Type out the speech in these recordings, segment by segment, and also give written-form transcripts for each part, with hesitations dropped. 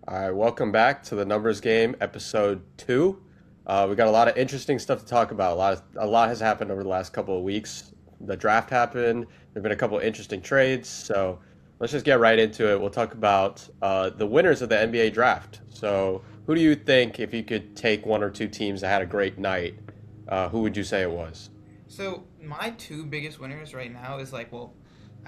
All right, welcome back to the Numbers Game, episode two. We got a lot of interesting stuff to talk about. A lot has happened over the last couple of weeks. The draft happened. There've been a couple of interesting trades. So let's just get right into it. We'll talk about the winners of the NBA draft. So who do you think, if you could take one or two teams that had a great night, who would you say it was? So my two biggest winners right now is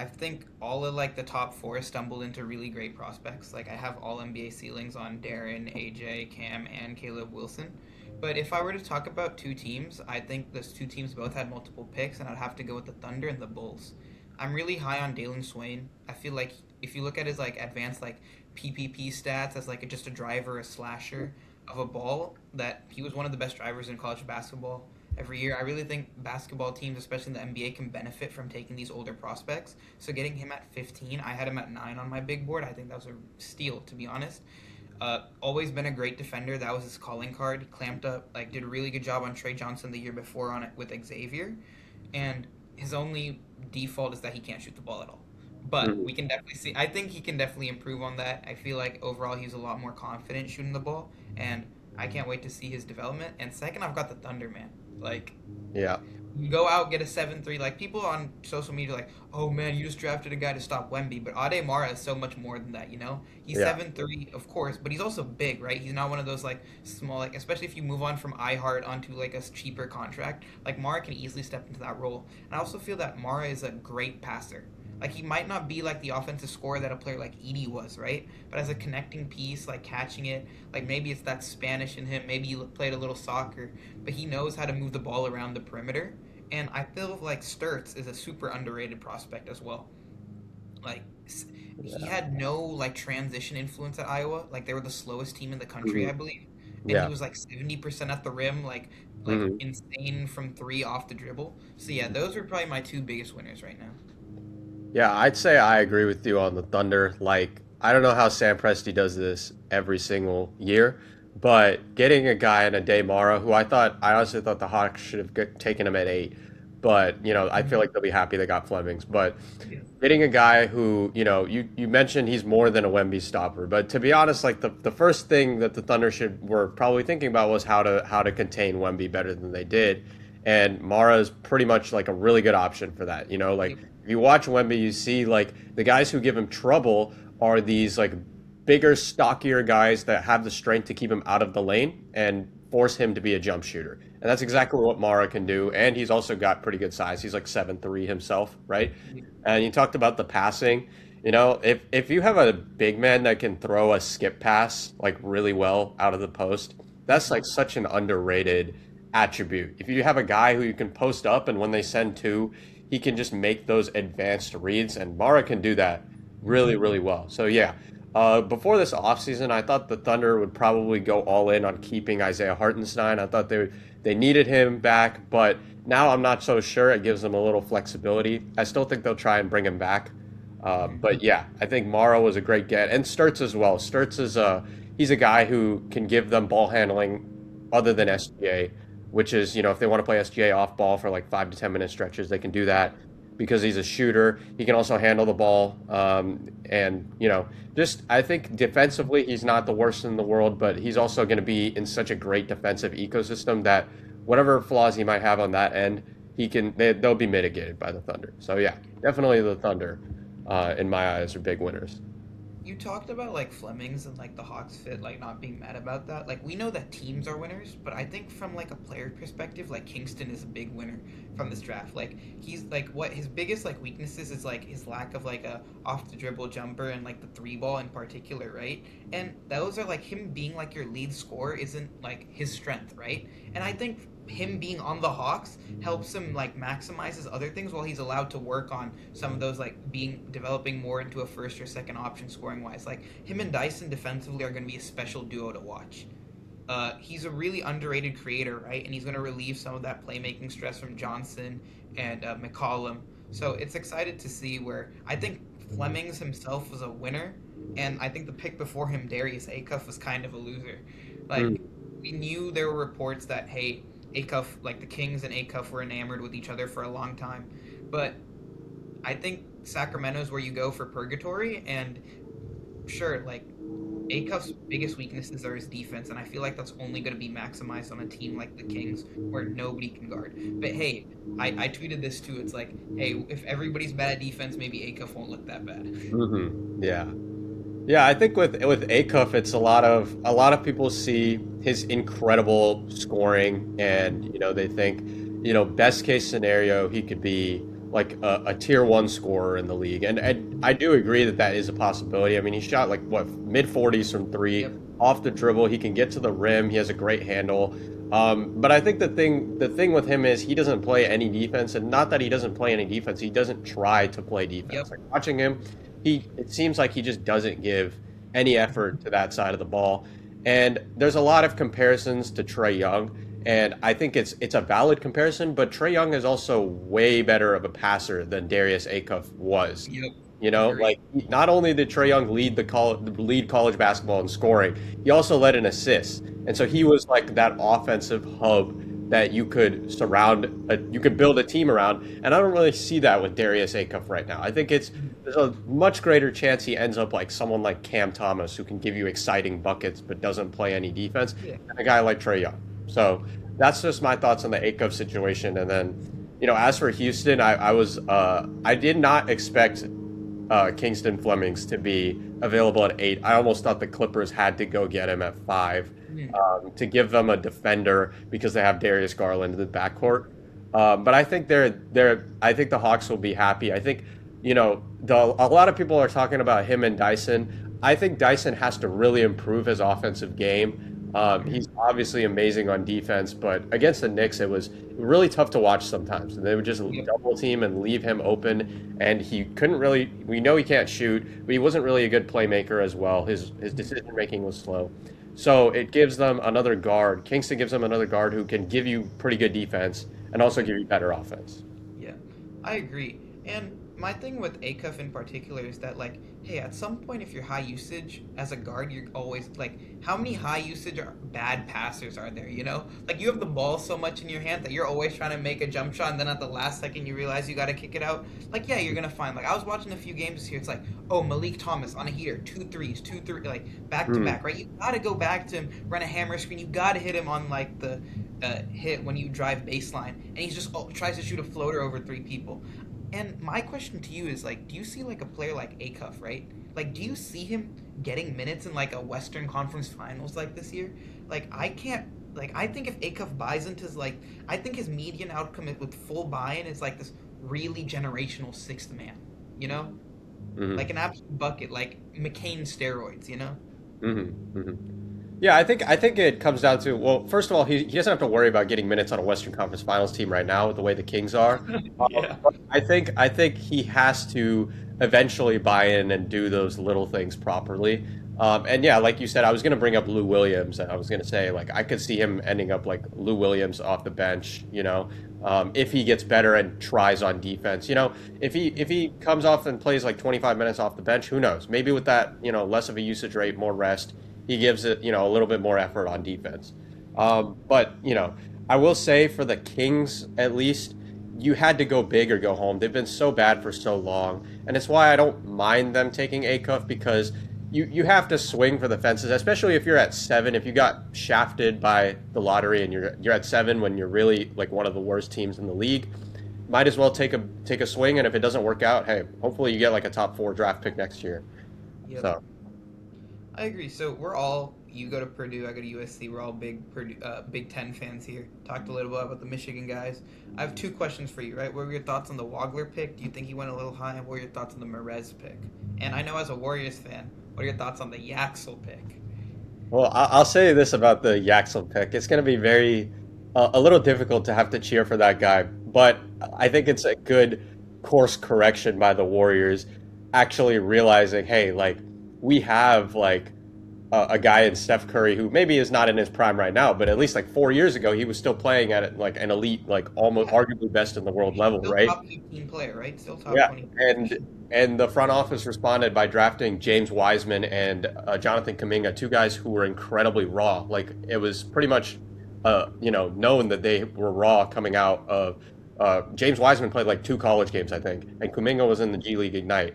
I think all of the top four stumbled into really great prospects. Like I have all NBA ceilings on Darren, AJ, Cam, and Caleb Wilson. But if I were to talk about two teams, I think those two teams both had multiple picks, and I'd have to go with the Thunder and the Bulls. I'm really high on Dalen Swain. I feel like if you look at his advanced PPP stats as just a driver, a slasher of a ball, that he was one of the best drivers in college basketball every year. I really think basketball teams, especially in the NBA, can benefit from taking these older prospects. So getting him at 15, I had him at 9 on my big board. I think that was a steal, to be honest. Always been a great defender. That was his calling card. He clamped up, did a really good job on Trey Johnson the year before on it with Xavier. And his only default is that he can't shoot the ball at all. But we can definitely see. I think he can definitely improve on that. I feel like overall he's a lot more confident shooting the ball, and I can't wait to see his development. And second, I've got the Thunder, man. Like, Yeah. you go out, get a 7-3. Like, people on social media are like, oh man, you just drafted a guy to stop Wemby. But Ade Mara is so much more than that, you know? He's Yeah. 7-3, of course, but he's also big, right? He's not one of those, small, especially if you move on from iHeart onto, a cheaper contract. Like, Mara can easily step into that role. And I also feel that Mara is a great passer. Like, he might not be, the offensive scorer that a player like Edie was, right? But as a connecting piece, catching it, maybe it's that Spanish in him. Maybe he played a little soccer, but he knows how to move the ball around the perimeter, and I feel like Sturts is a super underrated prospect as well. Like he Yeah. had no transition influence at Iowa. Like they were the slowest team in the country, Mhm. I believe, and he Yeah. was 70% at the rim, Mhm. insane from three off the dribble. So yeah, those are probably my two biggest winners right now. Yeah, I'd say I agree with you on the Thunder. Like, I don't know how Sam Presti does this every single year, but getting a guy in a Daymara, who I honestly thought the Hawks should have taken him at 8, but I feel like they'll be happy they got Flemings. But Yeah. getting a guy who, you mentioned he's more than a Wemby stopper, but to be honest, like the first thing that the Thunder should were probably thinking about was how to contain Wemby better than they did, and Mara is pretty much like a really good option for that. Like Yep. if you watch Wemby, you see like the guys who give him trouble are these like bigger, stockier guys that have the strength to keep him out of the lane and force him to be a jump shooter. And that's exactly what Mara can do. And he's also got pretty good size. He's like 7'3" himself, right? Yep. And you talked about the passing. If you have a big man that can throw a skip pass like really well out of the post, that's like such an underrated attribute. If you have a guy who you can post up and when they send two, he can just make those advanced reads, and Mara can do that really, really well. So yeah, before this offseason, I thought the Thunder would probably go all in on keeping Isaiah Hartenstein. I thought they needed him back, but now I'm not so sure. It gives them a little flexibility. I still think they'll try and bring him back. But yeah, I think Morrow was a great get, and Sturts as well. Sturts is he's a guy who can give them ball handling other than SGA, which is if they want to play SGA off ball for like 5 to 10 minute stretches, they can do that because he's a shooter. He can also handle the ball, and just I think defensively he's not the worst in the world, but he's also going to be in such a great defensive ecosystem that whatever flaws he might have on that end, they'll be mitigated by the Thunder. So yeah, definitely the Thunder in my eyes, are big winners. You talked about Flemings and the Hawks fit not being mad about that. We know that teams are winners, but I think from a player perspective, Kingston is a big winner from this draft. He's what his biggest weaknesses is his lack of a off the dribble jumper and the three ball in particular, right? And those are him being your lead scorer isn't his strength, right? And I think him being on the Hawks helps him maximize his other things while he's allowed to work on some of those being developing more into a first or second option scoring wise. Him and Dyson defensively are going to be a special duo to watch. He's a really underrated creator, right? And he's going to relieve some of that playmaking stress from Johnson and McCollum. So it's excited to see where I think Flemings himself was a winner, and I think the pick before him, Darius Acuff, was kind of a loser. Like Mm. we knew there were reports that hey, Acuff, the Kings and Acuff were enamored with each other for a long time, but I think Sacramento's where you go for purgatory, and sure, Acuff's biggest weaknesses are his defense, and I feel like that's only going to be maximized on a team like the Kings where nobody can guard. But hey, I tweeted this too. It's like, hey, if everybody's bad at defense, maybe Acuff won't look that bad. Yeah. Yeah, I think with Acuff, it's a lot of people see his incredible scoring, and they think, best case scenario he could be like a tier one scorer in the league, and I do agree that that is a possibility. I mean, he shot like what mid 40s from three Yep. off the dribble. He can get to the rim. He has a great handle. But I think the thing with him is he doesn't play any defense, and not that he doesn't play any defense, he doesn't try to play defense. Yep. Like watching him, it seems like he just doesn't give any effort to that side of the ball. And there's a lot of comparisons to Trey Young, and I think it's a valid comparison, but Trey Young is also way better of a passer than Darius Acuff was. Yep. Agree. Like not only did Trey Young lead college basketball in scoring, he also led in assists, and so he was like that offensive hub that you could build a team around. And I don't really see that with Darius Acuff right now. I think there's a much greater chance he ends up like someone like Cam Thomas, who can give you exciting buckets but doesn't play any defense, Yeah. and a guy like Trey Young. So that's just my thoughts on the Acuff situation. And then, as for Houston, I did not expect Kingston Flemings to be available at 8. I almost thought the Clippers had to go get him at 5 Mhm. to give them a defender because they have Darius Garland in the backcourt. But I think I think the Hawks will be happy. I think a lot of people are talking about him and Dyson. I think Dyson has to really improve his offensive game. He's obviously amazing on defense, but against the Knicks, it was really tough to watch sometimes. They would just Yep. double team and leave him open, and he couldn't really. We know he can't shoot, but he wasn't really a good playmaker as well. His decision making was slow. So it gives them another guard. Kingston gives them another guard who can give you pretty good defense and also give you better offense. Yeah, I agree. And my thing with Acuff in particular is that, like, hey, at some point, if you're high usage as a guard, you're always like, how many high usage or bad passers are there? Like you have the ball so much in your hand that you're always trying to make a jump shot, and then at the last second you realize you got to kick it out. Like, yeah, you're gonna find. Like, I was watching a few games this year. It's like, oh, Malik Thomas on a heater, two threes, two three, like back to Mm, back, right? You gotta go back to him, run a hammer screen. You gotta hit him on like the hit when you drive baseline, and he just tries to shoot a floater over three people. And my question to you is like, do you see like a player like Acuff, right? Like, do you see him getting minutes in like a Western Conference Finals like this year? Like, I can't. Like, I think if Acuff buys into I think his median outcome with full buy-in is like this really generational sixth man. You know, mhm, like an absolute bucket, like McCain steroids. mhm, mhm. Yeah, I think it comes down to, well, first of all, he doesn't have to worry about getting minutes on a Western Conference Finals team right now with the way the Kings are. Yeah. But I think he has to eventually buy in and do those little things properly. And yeah, like you said, I was going to bring up Lou Williams, and I was going to say like I could see him ending up like Lou Williams off the bench. If he gets better and tries on defense. If he comes off and plays like 25 minutes off the bench, who knows? Maybe with that, less of a usage rate, more rest, he gives it, a little bit more effort on defense. But I will say for the Kings, at least, you had to go big or go home. They've been so bad for so long, and it's why I don't mind them taking Acuff, because you have to swing for the fences, especially if you're at 7. If you got shafted by the lottery and you're at 7 when you're really like one of the worst teams in the league, might as well take a swing. And if it doesn't work out, hey, hopefully you get like a top 4 draft pick next year. Yep. So. I agree. So you go to Purdue, I go to USC. We're all big Big Ten fans here. Talked a little bit about the Michigan guys. I have two questions for you, right? What were your thoughts on the Wagler pick? Do you think he went a little high? And what were your thoughts on the Merez pick? And I know as a Warriors fan, what are your thoughts on the Yaxel pick? Well, I'll say this about the Yaxel pick. It's going to be a little difficult to have to cheer for that guy, but I think it's a good course correction by the Warriors, actually realizing, hey, like we have like a guy in Steph Curry who maybe is not in his prime right now, but at least like 4 years ago, he was still playing at like an elite, like almost Yeah, arguably best in the world he's level, still right? top 15 player, right? Still top Yeah, 20. and the front office responded by drafting James Wiseman and Jonathan Kuminga, two guys who were incredibly raw. Like it was pretty much, known that they were raw coming out of. James Wiseman played like 2 college games, I think, and Kuminga was in the G League Ignite.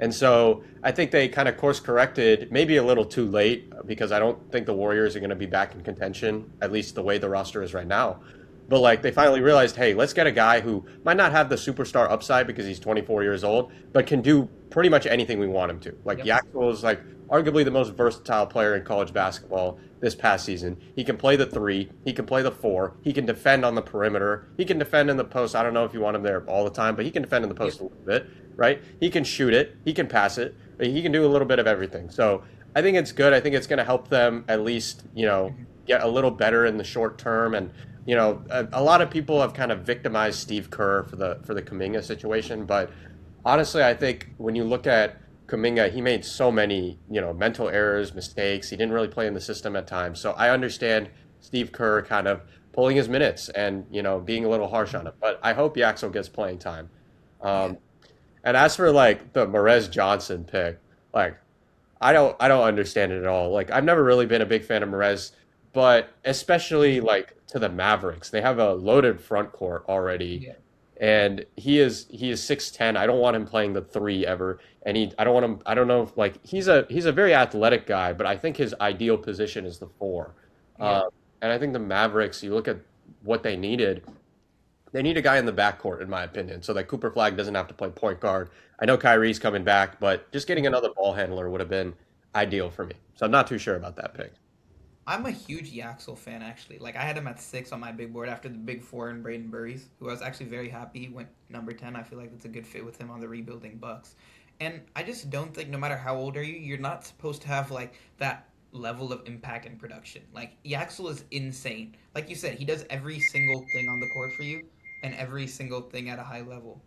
And so I think they kind of course corrected, maybe a little too late, because I don't think the Warriors are going to be back in contention, at least the way the roster is right now. But like they finally realized, hey, let's get a guy who might not have the superstar upside because he's 24 years old, but can do pretty much anything we want him to. Like Yep. Yaxel is like arguably the most versatile player in college basketball this past season. He can play the three, he can play the four, he can defend on the perimeter, he can defend in the post. I don't know if you want him there all the time, but he can defend in the Yep. post a little bit, right? He can shoot it, he can pass it, he can do a little bit of everything. So I think it's good. I think it's going to help them at least, Mhm. get a little better in the short term. And a lot of people have kind of victimized Steve Kerr for the Kuminga situation, but honestly, I think when you look at Kuminga, he made so many, mental errors, mistakes. He didn't really play in the system at times. So I understand Steve Kerr kind of pulling his minutes and, being a little harsh on him. But I hope Yaxel gets playing time. Yeah. Um, and as for like the Morez Johnson pick, like I don't understand it at all. Like I've never really been a big fan of Morez, but especially Mhm. like to the Mavericks. They have a loaded front court already, Yeah. and he is 6'10". I don't want him playing the three ever. And I don't want him. I don't know if like he's a very athletic guy, but I think his ideal position is the four. Yeah. And I think the Mavericks, you look at what they needed. They need a guy in the backcourt, in my opinion, so that Cooper Flag doesn't have to play point guard. I know Kyrie's coming back, but just getting Mhm. another ball handler would have been ideal for me. So I'm not too sure about that Yeah. pick. I'm a huge Yaxel fan, actually. Like, I had him at 6 on my big board after the big four and Braden Burries, who I was actually very happy went number 10. I feel like it's a good fit with him on the rebuilding Bucks. And I just don't think, no matter how old are you, you're not supposed to have, like, that level of impact and production. Like, Yaxel is insane. Like you said, he does every single thing on the court for you and every single thing at a high level.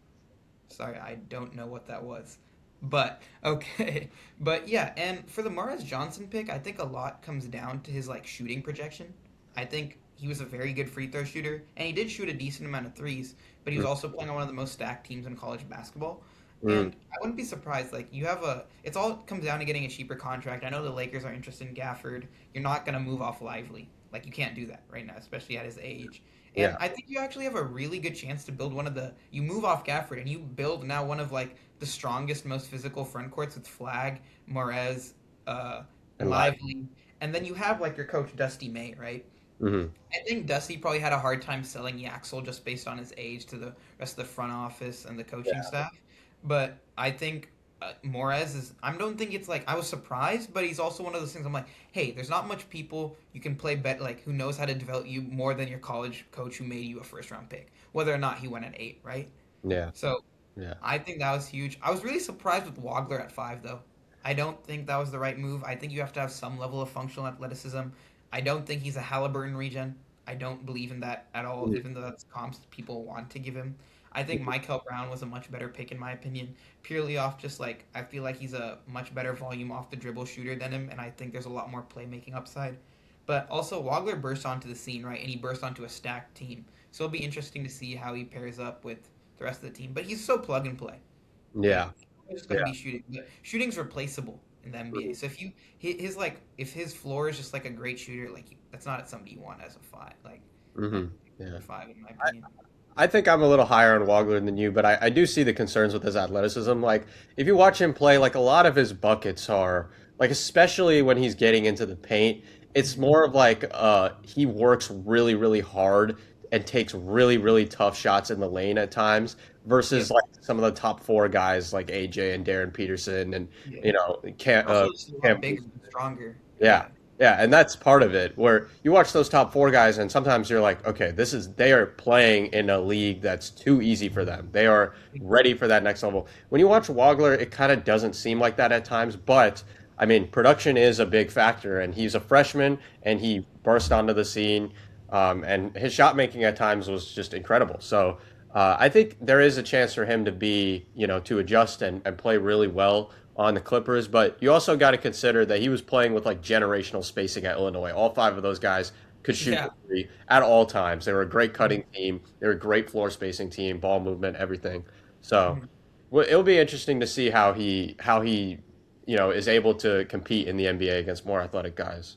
Sorry, I don't know what that was. But okay. But yeah, and for the Morris Johnson pick, I think a lot comes down to his like shooting projection. I think he was a very good free throw shooter, and he did shoot a decent amount of threes, but he was also playing on one of the most stacked teams in college basketball. Mm-hmm. And I wouldn't be surprised. Like you have a, it's all comes down to getting a cheaper contract. I know the Lakers are interested in Gafford. You're not gonna move off Lively. Like you can't do that right now, especially at his age. And Yeah. I think you actually have a really good chance to build one of the. You move off Gafford and you build now one of like the strongest, most physical front courts with Flag, Morez, uh, And live. Lively, and then you have like your coach Dusty May, right? Mm-hmm. I think Dusty probably had a hard time selling Yaxel just based on his age to the rest of the front office and the coaching Yeah. staff. But I think Morez is. I don't think it's like I was surprised, but he's also one of those things. I'm like, hey, there's not much people you can play bet like who knows how to develop you more than your college coach who made you a first round pick, whether or not he went at 8, right? Yeah. So Yeah. I think that was huge. I was really surprised with Wagler at 5, though. I don't think that was the right move. I think you have to have some level of functional athleticism. I don't think he's a Halliburton regen. I don't believe in that at all, even though that's comps people want to give him. I think Michael Brown was a much better pick, in my opinion, purely off just like I feel like he's a much better volume off the dribble shooter than him, and I think there's a lot more playmaking upside. But also, Wagler burst onto the scene, right? And he burst onto a stacked team. So it'll be interesting to see how he pairs up with the rest of the team. But he's so plug and play. Yeah. Like he's just going to Yeah. be shooting. But shooting's replaceable in the NBA. So if you his like if his floor is just like a great shooter, like that's not somebody you want as a 5. Like Mm-hmm. Yeah. 5 in my opinion. I think I'm a little higher on Wagler than you, but I do see the concerns with his athleticism. Like, if you watch him play, like a lot of his buckets are like, especially when he's getting into the paint, it's Mhm. more of like he works really, really hard and takes really, really tough shots in the lane at times versus Yep. like some of the top four guys like AJ and Darren Peterson and Yeah. Cam, Also, just a lot Cam. bigger and stronger. Yeah. Yeah. Yeah, and that's part of it where you watch those top four guys and sometimes you're like, okay, they are playing in a league that's too easy for them. They are ready for that next level. When you watch Wagler, it kind of doesn't seem like that at times, but I mean, production is a big factor and he's a freshman and he burst onto the scene and his shot making at times was just incredible. So I think there is a chance for him to be, to adjust and play really well on the Clippers, but you also got to consider that he was playing with like generational spacing at Illinois. All five of those guys could shoot the Yeah. three at all times. They were a great Mhm. cutting team. They were a great floor spacing team, ball movement, everything. So Mhm. it'll be interesting to see how he is able to compete in the NBA against more athletic guys.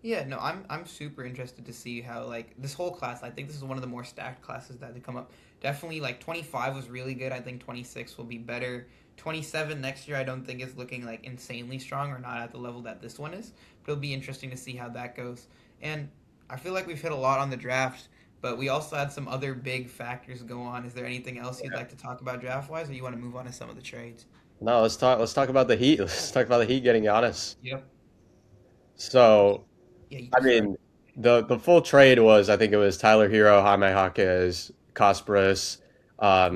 Yeah, no, I'm super interested to see how like this whole class. I think this is one of the more stacked classes that they come up. Definitely like 25 was really good. I think 26 will be better. 27 next year, I don't think is looking like insanely strong or not at the level that this one is. But it'll be interesting to see how that goes. And I feel like we've hit a lot on the draft, but we also had some other big factors go on. Is there anything else you'd like to talk about draft wise, or you want to move on to some of the trades? No, let's talk about the Heat. Let's talk about the Heat getting Giannis. Yep. So, Yeah, you I can start. mean, the full trade was, I think it was Tyler Hero, Jaime Jaquez, Kasparis,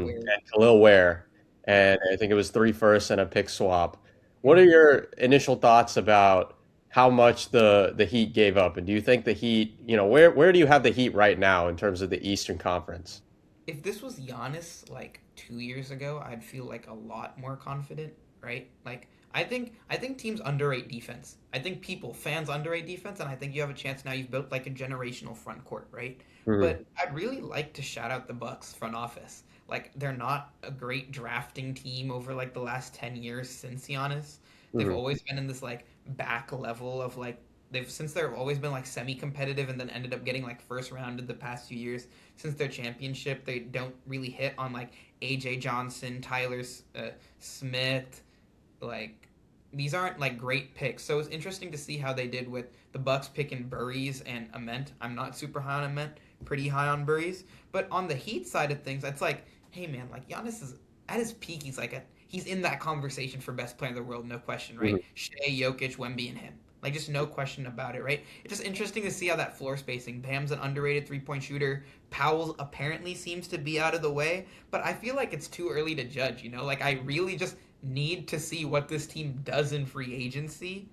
Where and Khalil Ware, and I think it was three firsts and a pick swap. What are mhm. your initial thoughts about how much the Heat gave up, and do you think the Heat, where do you have the Heat right now in terms of the Eastern Conference? If this was Giannis like 2 years ago, I'd feel like a lot more confident, right? Like I think teams underrate defense. I think fans underrate defense, and I think you have a chance now. You've built like a generational front court, right? Hmm. But I'd really like to shout out the Bucks front office. Like they're not a great drafting team over like the last 10 years since Giannis. They've Hmm. always been in this like back level of like they've always been like semi-competitive and then ended up getting like first rounded the past few years since their championship. They don't really hit on like AJ Johnson, Tyler Smith, like these aren't like great picks. So it's interesting to see how they did with the Bucks picking Burries and Ament. I'm not super high on Ament, pretty high on Burries, but on the Heat side of things, it's like, hey man, like Giannis is at his peak. He's in that conversation for best player in the world, no question, Hmm. right? Shea, Jokic, Wemby, and him. Like just no question about it, right? It's just interesting to see how that floor spacing. Bam's an underrated 3-point shooter. Powell apparently seems to be out of the way, but I feel like it's too early to judge. Like I really just need to see what this team does in free agency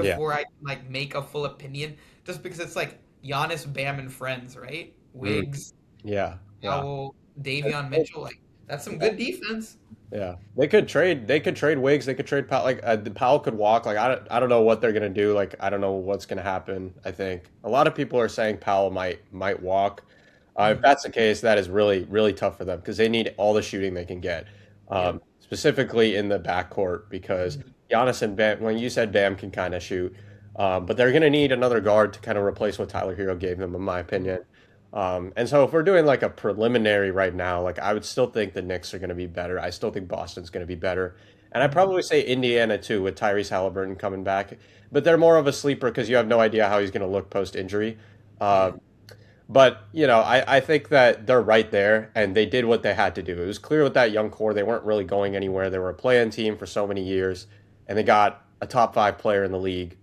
Yeah. before I like make a full opinion. Just because it's like Giannis, Bam, and friends, right? Hmm. Wiggs, Yeah. Yeah. Powell, Davion Mitchell, like that's some good defense. Yeah, they could trade. They could trade Wiggs. They could trade Powell. Like Powell could walk. Like I don't know what they're gonna do. Like I don't know what's gonna happen. I think a lot of people are saying Powell might walk. If Mhm. that's the case, that is really really tough for them because they need all the shooting they can get, Yep. specifically in the backcourt because Mhm. Giannis and Bam. When you said Bam can kind of shoot, but they're gonna need another guard to kind of replace what Tyler Hero gave them, in my opinion. And so if we're doing like a preliminary right now, like I would still think the Knicks are going to be better. I still think Boston's going to be better. And I'd Mhm. probably say Indiana too with Tyrese Halliburton coming back. But they're more of a sleeper because you have no idea how he's going to look post injury. Yeah. But, I think that they're right there and they did what they had to do. It was clear with that young core, they weren't really going anywhere. They were a play-in team for so many years and they got a top five player in the league,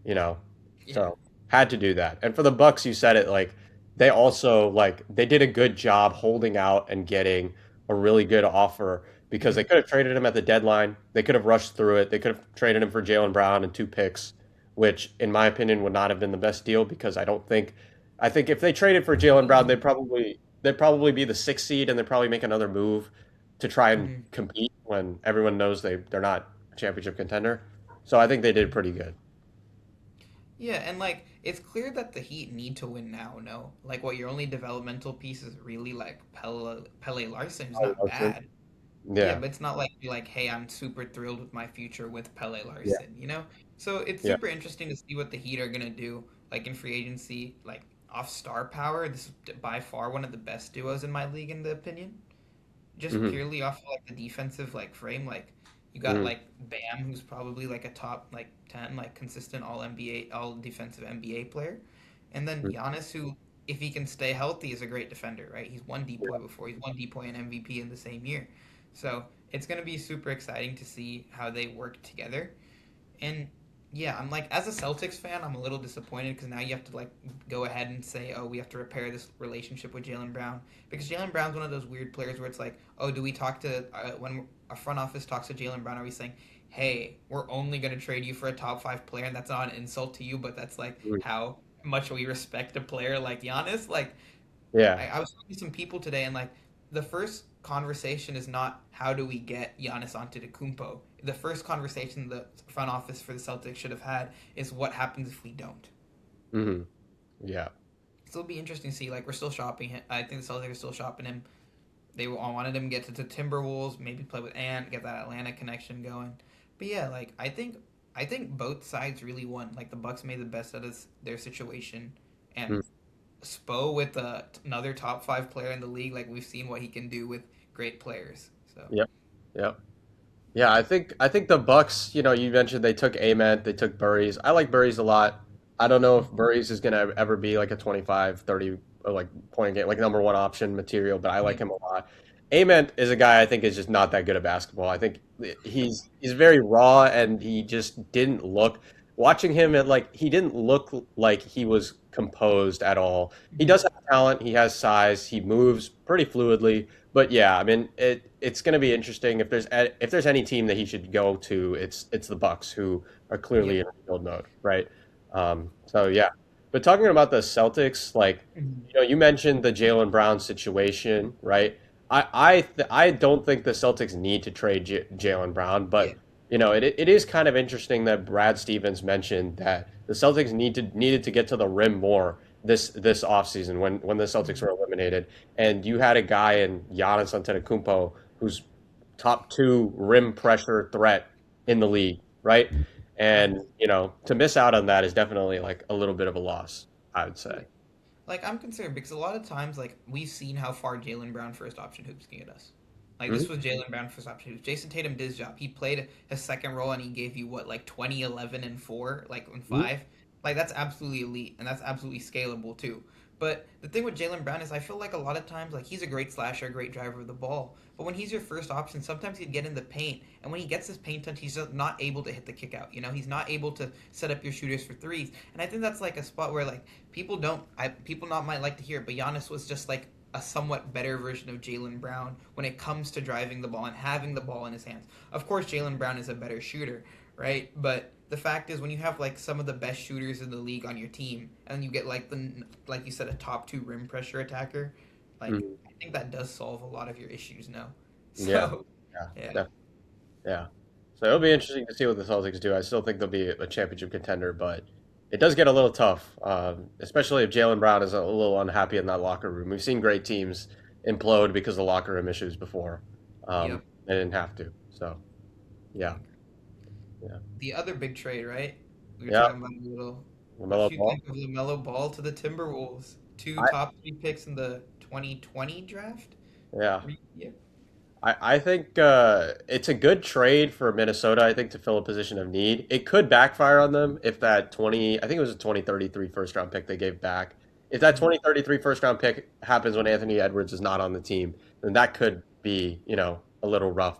you know. Yeah. So had to do that. And for the Bucks, you said it like they also like they did a good job holding out and getting a really good offer because they Mhm. could have traded him at the deadline. They could have rushed through it. They could have traded him for Jalen Brown and two picks, which in my opinion would not have been the best deal because I think if they traded for Jalen Brown, they'd probably be the sixth seed and they'd probably make another move to try and Mhm. compete when everyone knows they're not a championship contender. So I think they did pretty good. Yeah, and like it's clear that the Heat need to win now. No, like what your only developmental piece is really like Pele Larson, who's not bad. Yeah, Yeah. but it's not like you're like, hey, I'm super thrilled with my future with Pele Yeah. Larson. So it's Yeah. super interesting to see what the Heat are gonna do, like in free agency, like off star power. This is by far one of the best duos in my league, in the opinion. Just Hmm. purely off of, like the defensive like frame. Like you got Hmm. like Bam, who's probably like a top like 10, like consistent all NBA, all defensive NBA player, and then Giannis, who if he can stay healthy, is a great defender. Right? He's won DPOY before. He's won DPOY and MVP in the same year. So it's gonna be super exciting to see how they work together. And yeah, I'm like, as a Celtics fan, I'm a little disappointed because now you have to like go ahead and say, oh, we have to repair this relationship with Jalen Brown because Jalen Brown's one of those weird players where it's like, oh, do we talk to when a front office talks to Jalen Brown, are we saying, hey, we're only going to trade you for a top five player, and that's not an insult to you, but that's like how much we respect a player like Giannis. Like Yeah. I was talking to some people today, and like the first conversation is not how do we get Giannis Antetokounmpo. The first conversation the front office for the Celtics should have had is what happens if we don't. Hmm. Yeah. So it'll be interesting to see. Like we're still shopping him. I think the Celtics are still shopping him. They all wanted him to get to the Timberwolves, maybe play with Ant, get that Atlanta connection going. But yeah, like I think both sides really won. Like the Bucks made the best out of their situation, and Mm. Spo with another top five player in the league. Like we've seen what he can do with great players. So Yep. Yep. Yeah, I think the Bucks, you mentioned they took Ament, they took Burries. I like Burries a lot. I don't know if Burries is gonna ever be like a 25, 30 or like point game, like number one option material, but I like him a lot. Ament is a guy I think is just not that good at basketball. I think he's very raw and he just didn't look watching him at like he didn't look like he was composed at all. He Mhm. does have talent, he has size, he moves pretty fluidly. But yeah, I mean, it's going to be interesting if there's any team that he should go to, it's the Bucks who are clearly Yep. in rebuild mode, right? So yeah, but talking about the Celtics, like Mhm. you mentioned the Jalen Brown situation, right? I don't think the Celtics need to trade Jalen Brown, Yeah. but it is kind of interesting that Brad Stevens mentioned that the Celtics needed to get to the rim more this offseason when the Celtics Mhm. were eliminated, and you had a guy in Giannis Antetokounmpo who's top two rim pressure threat in the league, right? And Facts. to miss out on that is definitely like a little bit of a loss, I would Yeah. say. Like I'm concerned because a lot of times, like we've seen how far Jalen Brown first option hoops can get us. Like Hmm. this was Jalen Brown first option hoops. Jason Tatum did his job. He played his second role and he gave you what like 20, 11, and 4, like in Hmm. 5. Like that's absolutely elite and that's absolutely scalable too. But the thing with Jalen Brown is I feel like a lot of times like he's a great slasher, a great driver of the ball. But when he's your first option, sometimes he'd get in the paint, and when he gets his paint touch, he's just not able to hit the kick out. He's not able to set up your shooters for threes. And I think that's like a spot where like people not might like to hear it, but Giannis was just like a somewhat better version of Jalen Brown when it comes to driving the ball and having the ball in his hands. Of course, Jalen Brown is a better shooter, right? But the fact is, when you have like some of the best shooters in the league on your team, and you get like you said, a top two rim pressure attacker, like Hmm. I think that does solve a lot of your issues now. Yeah, So yeah, yeah, def- yeah. So it'll be interesting to see what the Celtics do. I still think they'll be a championship contender, but it does get a little tough, especially if Jalen Brown is a little unhappy in that locker room. We've seen great teams implode because of locker room issues before. yep. They didn't have to. So yeah, yeah, The other big trade, right? We were yeah. talking about a little. What LaMelo did you Ball. think of LaMelo Ball to the Timberwolves? Two I top three picks in the 2020 draft. Yeah. Yeah. I think it's a good trade for Minnesota, I think, to fill a position of need. It could backfire on them if that 20, I think it was a 2033 first round pick they gave back. If that Mhm. 2033 first round pick happens when Anthony Edwards is not on the team, then that could be, a little rough.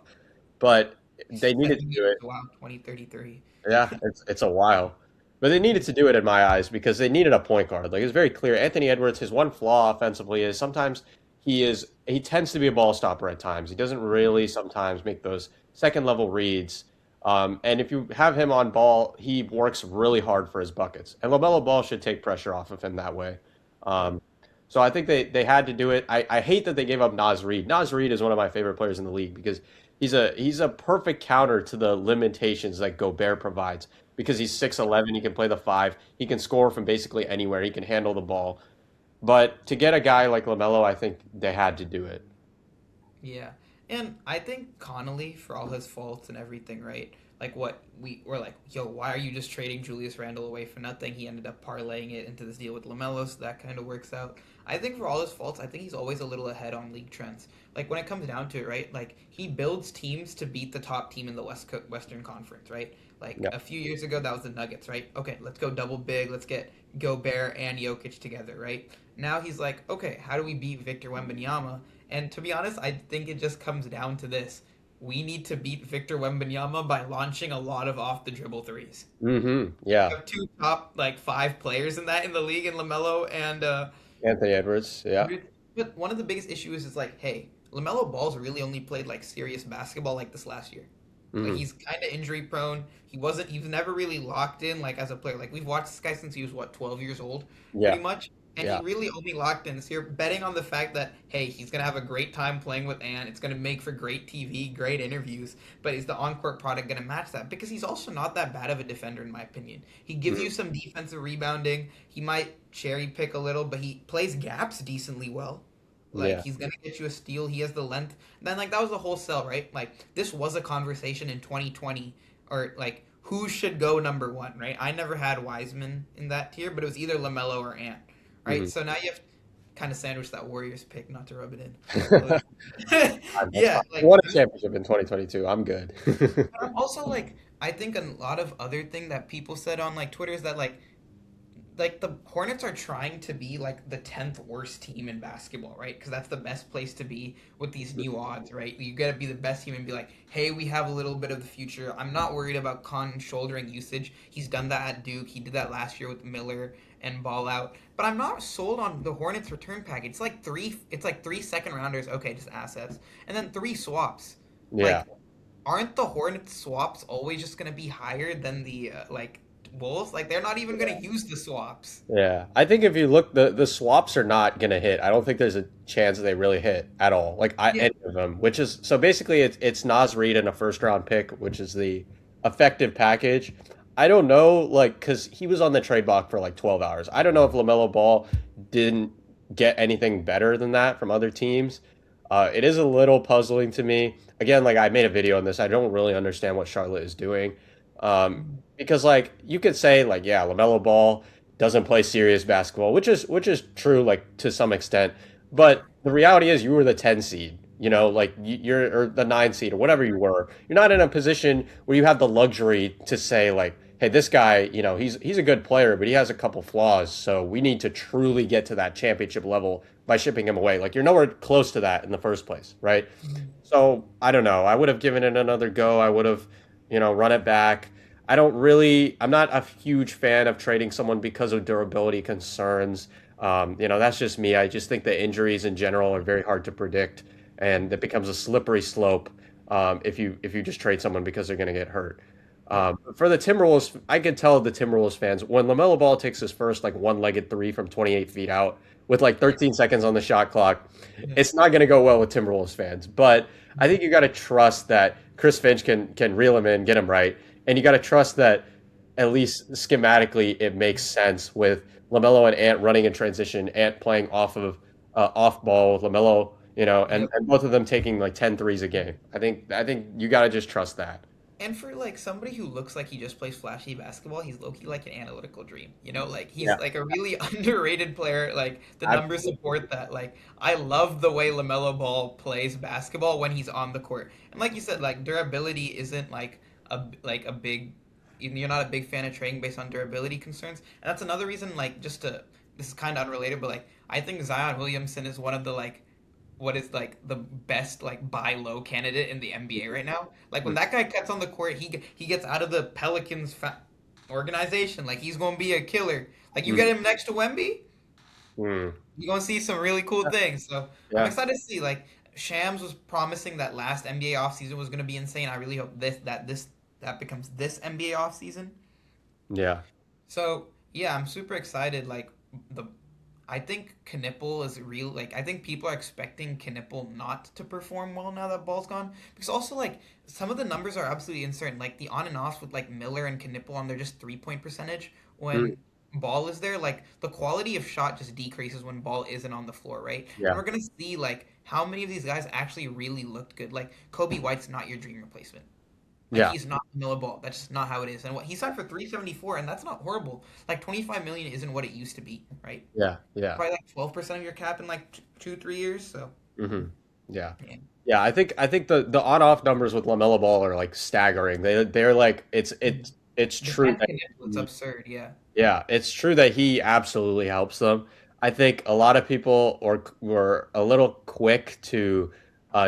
But they I needed to think do it it. was wow 2033. Yeah, it's a while. But they needed to do it in my eyes because they needed a point guard. Like it's very clear. Anthony Edwards, his one flaw offensively is sometimes he tends to be a ball stopper at times. He doesn't really sometimes make those second level reads. And if you have him on ball, he works really hard for his buckets. And LaMelo Ball should take pressure off of him that way. Yep. Um, so I think they had to do it. I hate that they gave up Naz Reid. Naz Reid is one of my favorite players in the league because he's a perfect counter to the limitations that Gobert provides because he's 6'11", he can play the five, he can score from basically anywhere, he can handle the ball. But to get a guy like LaMelo, I think they had to do it. Yeah. And I think Connolly, for all his faults and everything, right? Like what we were like, yo, why are you just trading Julius Randle away for nothing? He ended up parlaying it into this deal with LaMelo, so that kind of works out. I think for all his faults, I think he's always a little ahead on league trends. Like when it comes down to it, right? Like he builds teams to beat the top team in the Western Conference, right? Like Yeah. a few years ago, that was the Nuggets, right? Okay, let's go double big. Let's get Gobert and Jokic together, right? Now he's like, okay, how do we beat Victor Wembanyama? And to be honest, I think it just comes down to this. We need to beat Victor Wembanyama by launching a lot of off the dribble threes. Mm-hmm. Yeah. We have two top like five players in that in the league in LaMelo and Anthony Edwards. Yeah. but one of the biggest issues is like, hey, LaMelo Ball's really only played like serious basketball like this last year. Like Mm-hmm. he's kind of injury prone. He was never really locked in like as a player. Like we've watched this guy since he was what 12 years old, Yeah. pretty much. And he Yeah. really only locked in this year, betting on the fact that hey, he's gonna have a great time playing with Ant. It's gonna make for great TV, great interviews. But is the on-court product gonna match that? Because he's also not that bad of a defender, in my opinion. He gives Mhm. you some defensive rebounding. He might cherry pick a little, but he plays gaps decently well. Like Yeah. he's gonna get you a steal. He has the length. Then like that was the whole sell, right? Like this was a conversation in 2020, or like who should go number one, right? I never had Wiseman in that tier, but it was either Lamelo or Ant, right? Mm-hmm. So now you have kind of sandwich that Warriors pick, not to rub it in. But That's yeah, fine. We like won a there's championship in 2022. I'm good. but I'm also like I think a lot of other thing that people said on like Twitter is that like the Hornets are trying to be like the 10th worst team in basketball, right? Because that's the best place to be with these new odds, right? You got to be the best team and be like, hey, we have a little bit of the future. I'm not worried about Con shouldering usage. He's done that at Duke. He did that last year with Miller and Ball out. But I'm not sold on the Hornets return package. It's like three second rounders, okay, just assets, and then three swaps. Yeah. Like, aren't the Hornets swaps always just gonna be higher than the Wolves? Like, they're not even gonna use the swaps. Yeah, I think if you look, the swaps are not gonna hit. I don't think there's a chance they really hit at all. Like Yeah. any of them, which is so basically it's Nas Reed and a first round pick, which is the effective package. I don't know, like, because he was on the trade block for like 12 hours. I don't know if LaMelo Ball didn't get anything better than that from other teams. It is a little puzzling to me. Again, like I made a video on this. I don't really understand what Charlotte is doing. Mhm. Because like you could say like yeah, LaMelo Ball doesn't play serious basketball, which is true like to some extent. But the reality is you were the 10 seed, like you're or the 9 seed or whatever you were. You're not in a position where you have the luxury to say like, hey, this guy, he's a good player, but he has a couple flaws, so we need to truly get to that championship level by shipping him away. Like you're nowhere close to that in the first place, right? Mhm. So I don't know. I would have given it another go. I would have, run it back. I'm not a huge fan of trading someone because of durability concerns. That's just me. I just think the injuries in general are very hard to predict, and it becomes a slippery slope if you just trade someone because they're going to get hurt. Yeah. For the Timberwolves, I could tell the Timberwolves fans when LaMelo Ball takes his first like one-legged three from 28 feet out with like 13 seconds on the shot clock, Yeah. it's not going to go well with Timberwolves fans. But I think you got to trust that Chris Finch can reel him in, get him right, and you got to trust that at least schematically it makes sense with Lamelo and Ant running in transition, Ant playing off ball with Lamelo, Yep. and both of them taking like 10 threes a game. I think you got to just trust that. And for like somebody who looks like he just plays flashy basketball, he's low-key like an analytical dream. Like he's Yeah, like a really underrated player. Like the numbers absolutely. support that. Like I love the way LaMelo Ball plays basketball when he's on the court. And like you said, like durability isn't like a big you're not a big fan of trading based on durability concerns. And that's another reason like just to this is kind of unrelated, but like I think Zion Williamson is one of the like what is like the best like buy low candidate in the NBA right now. Like when that guy cuts on the court, he gets out of the Pelicans organization. Like he's gonna be a killer. Like you get him next to Wemby, Mm, you're gonna see some really cool things. So I'm yeah, excited to see. Like Shams was promising that last NBA offseason was gonna be insane. I really hope that becomes this NBA offseason. yeah, So yeah, I'm super excited. Like the I think Knipple is real. Like, I think people are expecting Knipple not to perform well now that Ball's gone. Because also, like, some of the numbers are absolutely uncertain. Like, the on and offs with, like, Miller and Knipple on their just 3 point percentage mm, when Ball is there. Like, the quality of shot just decreases when Ball isn't on the floor, right? And yeah, we're going to see, like, how many of these guys actually really looked good. Like, Kobe White's not your dream replacement. Like yeah, he's not Miller Ball. That's just not how it is. And what he signed for 374, and that's not horrible. Like 25 million isn't what it used to be, right? yeah, yeah. Probably like 12% of your cap in like 2 3 years. So hmm Yeah. yeah, Yeah, I think the on-off numbers with LaMelo Ball are like staggering. They're like it's true defense that can it's absurd. Yeah, yeah, it's true that he absolutely helps them. I think a lot of people were a little quick to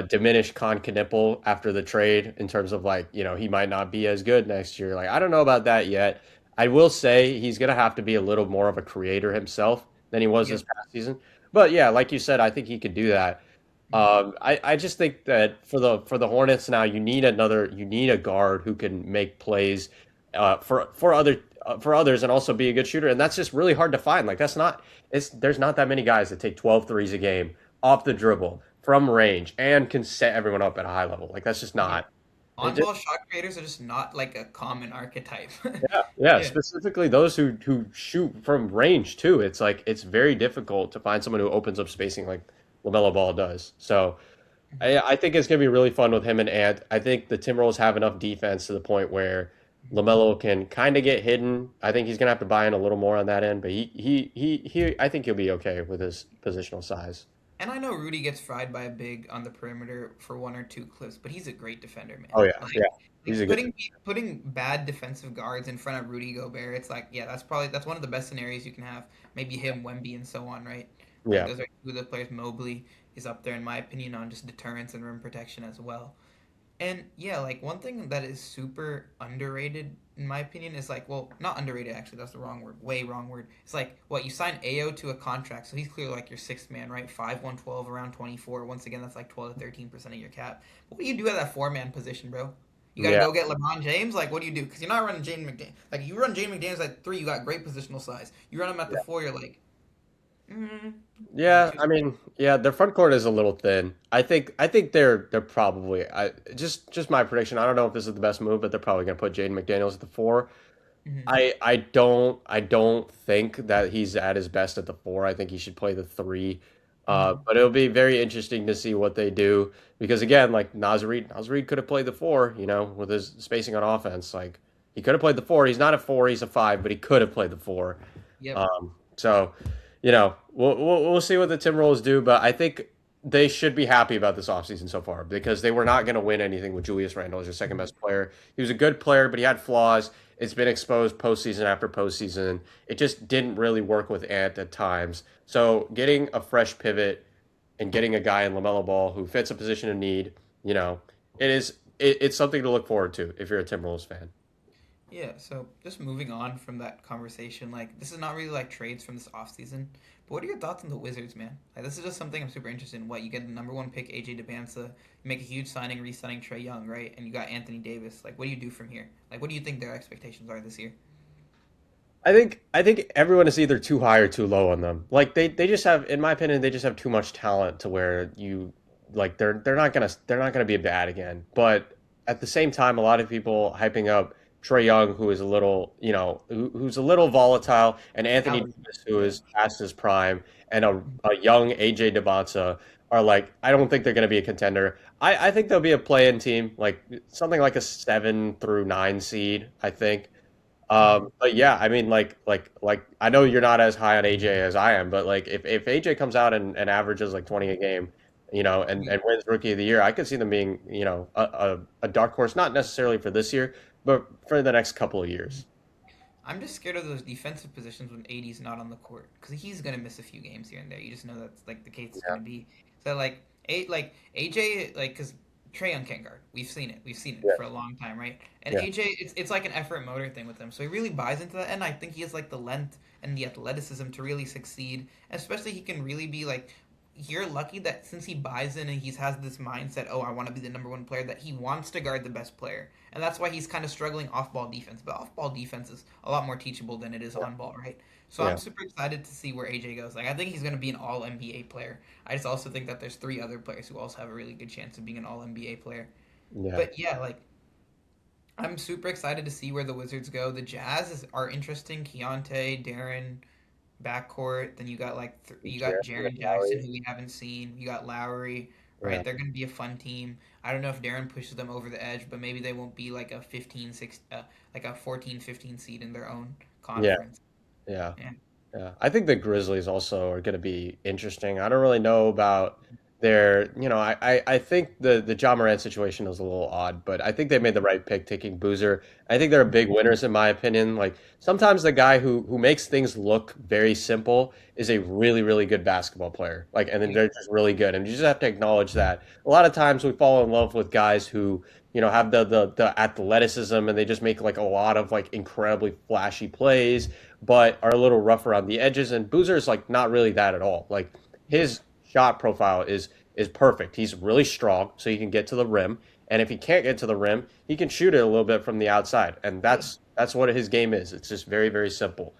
diminish Con Knipple after the trade in terms of like, he might not be as good next year. Like, I don't know about that yet. I will say he's gonna have to be a little more of a creator himself than he was yep. this past season. But yeah, like you said, I think he could do that. I just think that for the Hornets now, you need a guard who can make plays for others and also be a good shooter, and that's just really hard to find. Like there's not that many guys that take 12 threes a game off the dribble from range and can set everyone up at a high level. Like that's just Yeah. not. It just On-ball shot creators are just not like a common archetype. yeah, yeah. Yeah. Specifically those who shoot from range too. It's like it's very difficult to find someone who opens up spacing like LaMelo Ball does. So. I think it's gonna be really fun with him and Ant. I think the Timberwolves have enough defense to the point where, LaMelo can kind of get hidden. I think he's gonna have to buy in a little more on that end, but I think he'll be okay with his positional size. And I know Rudy gets fried by a big on the perimeter for one or two clips, but he's a great defender, man. Oh yeah, Like, yeah, he's a good. putting bad defensive guards in front of Rudy Gobert, it's like, yeah, that's one of the best scenarios you can have. Maybe him, Wemby, and so on, right? Like Yeah, those are two of the players. Mobley is up there in my opinion on just deterrence and rim protection as well. And yeah, like one thing that is super underrated in my opinion is like, well, not underrated actually, that's the wrong word, way wrong word. It's like, what, you sign AO to a contract, so he's clearly like your sixth man, right? 5'1", around 24. Once again, that's like 12 to 13% of your cap. But what do you do at that four-man position, bro? You got to yeah. go get LeBron James? Like, what do you do? Because you're not running Jaden McDaniels. Like, you run Jaden McDaniels at three, you got great positional size. You run him at the four, you're like, mm, Yeah, too. I mean, yeah, their front court is a little thin. I think they're probably I just my prediction. I don't know if this is the best move, but they're probably going to put Jaden McDaniels at the four. Mhm. I don't think that he's at his best at the four. I think he should play the three. Mhm. But it'll be very interesting to see what they do because again, like Naz Reid could have played the four, with his spacing on offense. Like he could have played the four. He's not a four, he's a five, but he could have played the four. Yep. So, we'll see what the Timberwolves do, but I think they should be happy about this offseason so far because they were not going to win anything with Julius Randle as your second Mhm. best player. He was a good player, but he had flaws. It's been exposed postseason after postseason. It just didn't really work with Ant at times. So, getting a fresh pivot and getting a guy in LaMelo Ball who fits a position of need, you know, it's something to look forward to if you're a Timberwolves fan. Yeah, so just moving on from that conversation, like this is not really like trades from this offseason, but what are your thoughts on the Wizards, man? Like this is just something I'm super interested in. What, you get the number one pick, AJ DeBanza, you make a huge signing, re-signing Trey Young, right? And you got Anthony Davis. Like, what do you do from here? Like, what do you think their expectations are this year? I think everyone is either too high or too low on them. Like they just have, in my opinion, they just have too much talent to where you like they're not gonna be bad again. But at the same time, a lot of people hyping up Trey Young, who is a little, who's a little volatile, and Anthony Out. Davis, who Yeah. is past his prime, and a young AJ Debonsa are like, I don't think they're gonna be a contender. I think they'll be a play-in team, like something like a 7 through 9 seed, I think. Mhm. But yeah, I mean, I know you're not as high on AJ as I am, but like, if AJ comes out and averages like 20 a game, Yeah. and wins Rookie of the Year, I could see them being, a dark horse, not necessarily for this year, but for the next couple of years. I'm just scared of those defensive positions when AD's not on the court because he's gonna miss a few games here and there. You just know that's like the case it's Yeah, gonna be. So like AJ, like, because Trey Young can't guard. We've seen it yeah, for a long time, right? And yeah, AJ, it's like an effort motor thing with him. So he really buys into that, and I think he has like the length and the athleticism to really succeed. Especially he can really be like. You're lucky that since he buys in and he has this mindset, oh, I want to be the number one player, that he wants to guard the best player, and that's why he's kind of struggling off ball defense. But off ball defense is a lot more teachable than it is yeah, on ball, right? So I'm yeah, super excited to see where AJ goes. Like I think he's going to be an All NBA player. I just also think that there's three other players who also have a really good chance of being an All NBA player. yeah, But yeah, like I'm super excited to see where the Wizards go. The are interesting. Keontae, Darren, backcourt. Then you got like you got Jared Jaren Jackson, Lowry, who we haven't seen. You got Lowry, yeah, right? They're going to be a fun team. I don't know if Darren pushes them over the edge, but maybe they won't be like a 15, 6, like a 14, 15 seed in their own yeah, conference. yeah. Yeah. Yeah, I think the Grizzlies also are going to be interesting. I don't really know about I think the John Morant situation is a little odd, but I think they made the right pick taking Boozer. I think they're big winners in my opinion. Like sometimes the guy who makes things look very simple is a really, really good basketball player. Like, and then they're just really good. And you just have to acknowledge that. A lot of times we fall in love with guys who, have the athleticism and they just make like a lot of like incredibly flashy plays but are a little rough around the edges. And Boozer is like not really that at all. Like Yep. his shot profile is perfect. He's really strong, so he can get to the rim. And if he can't get to the rim, he can shoot it a little bit from the outside. And Yeah. that's what his game is. It's just very, very simple.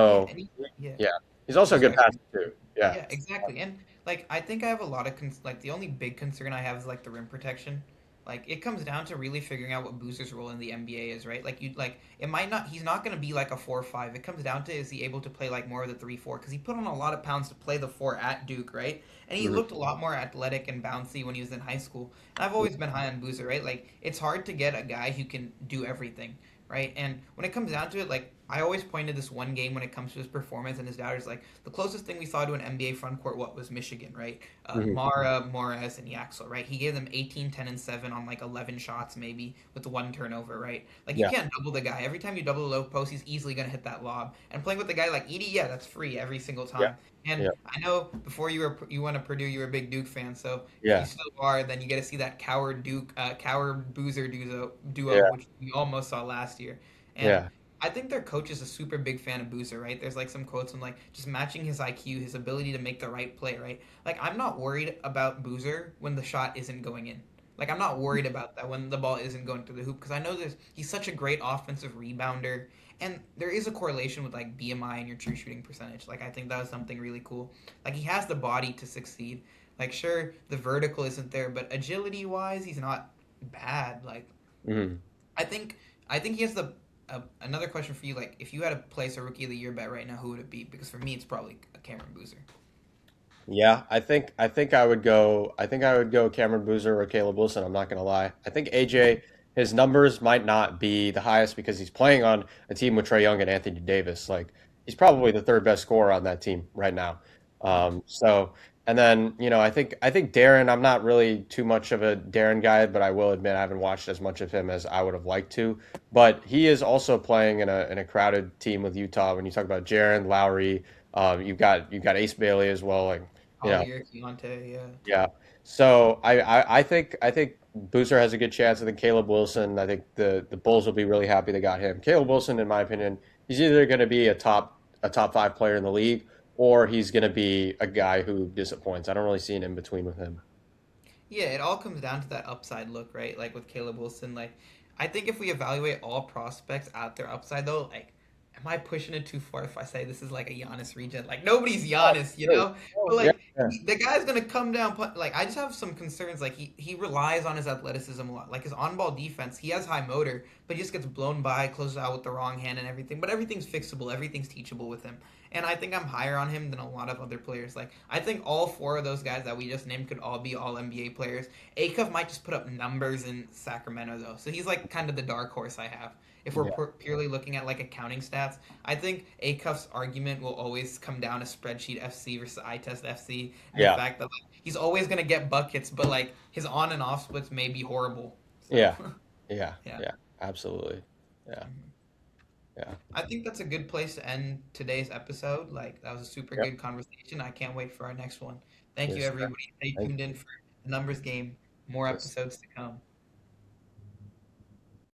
Yeah. So Yeah. yeah, he's also Oh, a good sorry. passer too. Yeah, Yeah, exactly. And like I think I have a lot of like the only big concern I have is like the rim protection. Like it comes down to really figuring out what Boozer's role in the NBA is, right? Like you like it might not he's not going to be like a 4-5. It comes down to, is he able to play like more of the 3-4, cuz he put on a lot of pounds to play the 4 at Duke, right? And he mhm, looked a lot more athletic and bouncy when he was in high school. And I've always been high on Boozer, right? Like it's hard to get a guy who can do everything. right? And when it comes down to it, like I always pointed this one game when it comes to his performance and his doubters, like the closest thing we saw to an NBA front court, what was Michigan, right? Hmm. Mara, Morris, and Yaxel, right? He gave them 18, 10, and 7 on like 11 shots, maybe with one turnover, right? Like you Yeah, can't double the guy. Every time you double the low post, he's easily going to hit that lob. And playing with a guy like Edie, yeah, that's free every single yeah, time. And yeah, I know before you went to Purdue, you were a big Duke fan. So if you yeah, still are, then you get to see that Coward Duke, Coward Boozer duo, yeah, which we almost saw last year. And yeah. I think their coach is a super big fan of Boozer, right? There's like some quotes on like just matching his IQ, his ability to make the right play, right? Like I'm not worried about Boozer when the shot isn't going in. Like I'm not worried about that when the ball isn't going through the hoop because I know he's such a great offensive rebounder, and there is a correlation with like BMI and your true shooting percentage. Like I think that was something really cool. Like he has the body to succeed. Like sure the vertical isn't there, but agility wise he's not bad. Like Hmm. I think I think he has the another question for you. Like, if you had to place a rookie of the year bet right now, who would it be? Because for me, it's probably Cameron Boozer. Yeah, I think I would go Cameron Boozer or Caleb Wilson. I'm not gonna lie. I think AJ, his numbers might not be the highest because he's playing on a team with Trey Young and Anthony Davis. Like he's probably the third best scorer on that team right now. Yeah, So and then I think Darren. I'm not really too much of a Darren guy, but I will admit I haven't watched as much of him as I would have liked to. But he is also playing in a crowded team with Utah. When you talk about Jaren Lowry, you've got Ace Bailey as well. Like you know, Collier, Keontae, yeah. yeah. So I think Boozer has a good chance. I think Caleb Wilson. I think the Bulls will be really happy they got him. Caleb Wilson, in my opinion, he's either going to be a top five player in the league, or he's going to be a guy who disappoints. I don't really see an in between with him. Yeah, it all comes down to that upside look, right? Like with Caleb Wilson, like I think if we evaluate all prospects at their upside though, like am I pushing it too far if I say this is like a Giannis regen? Like nobody's Oh, Giannis, you sure. know? Oh, But yeah, like yeah, the guy's gonna come down. Like I just have some concerns. Like he relies on his athleticism a lot. Like his on ball defense, he has high motor, but he just gets blown by, closes out with the wrong hand and everything. But everything's fixable. Everything's teachable with him. And I think I'm higher on him than a lot of other players. Like I think all four of those guys that we just named could all be all NBA players. Akov might just put up numbers in Sacramento though, so he's like kind of the dark horse I have. If we're yeah, purely looking at like accounting stats, I think Acuff's argument will always come down to spreadsheet FC versus eye test FC, and the yeah, fact that like, he's always gonna get buckets, but like his on and off splits may be horrible. So yeah, yeah, yeah. yeah. Absolutely. Yeah, Mhm. yeah. I think that's a good place to end today's episode. Like that was a super Yep. good conversation. I can't wait for our next one. Thank you Yes, sir. everybody. Stay Thank tuned in for the numbers game. More you. Yes. episodes to come.